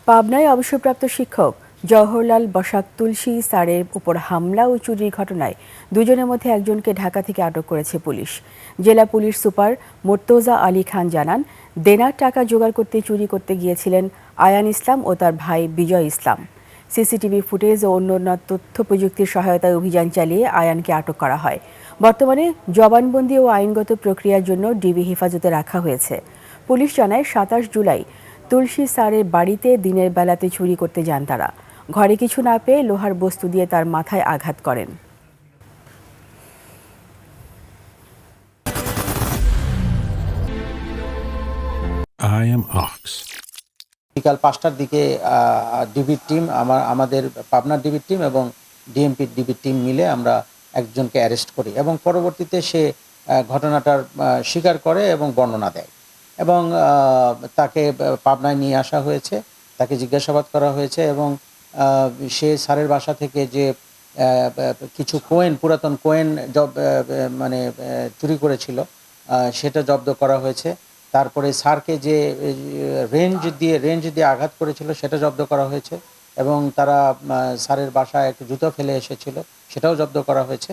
পাবনায় অবসরপ্রাপ্ত শিক্ষক জওহরলাল বসাক তুলসী স্যারের উপর হামলা ও চুরির ঘটনায় দুজনের মধ্যে একজনকে ঢাকা থেকে আটক করেছে পুলিশ। জেলা পুলিশ সুপার মোর্তজা আলী খান জানান, দেনার টাকা জোগাড় করতে চুরি করতে গিয়েছিলেন আয়ান ইসলাম ও তার ভাই বিজয় ইসলাম। সিসিটিভি ফুটেজ ও অন্যান্য তথ্য প্রযুক্তির সহায়তায় অভিযান চালিয়ে আয়ানকে আটক করা হয়। বর্তমানে জবানবন্দি ও আইনগত প্রক্রিয়ার জন্য ডিবি হেফাজতে রাখা হয়েছে। পুলিশ জানায় ২৭ জুলাই তুলসী স্যারের বাড়িতে দিনের বেলাতে চুরি করতে যান তারা। ঘরে কিছু না পেয়ে লোহার বস্তু দিয়ে তার মাথায় আঘাত করেন। I am Ox. বিকাল ৫টার দিকে ডিবির টিম আমাদের পাবনার ডিবির টিম এবং ডিএমপির ডিবির টিম মিলে আমরা একজনকে অ্যারেস্ট করি এবং পরবর্তীতে সে ঘটনাটার স্বীকার করে এবং বর্ণনা দেয় এবং তাকে পাবনায় নিয়ে আসা হয়েছে, তাকে জিজ্ঞাসাবাদ করা হয়েছে এবং সে স্যারের বাসা থেকে যে কিছু পুরাতন কোয়েন মানে চুরি করেছিল সেটা জব্দ করা হয়েছে। তারপরে স্যারকে যে রেঞ্জ দিয়ে আঘাত করেছিল সেটা জব্দ করা হয়েছে এবং তারা স্যারের বাসায় একটু জুতো ফেলে এসেছিল সেটাও জব্দ করা হয়েছে।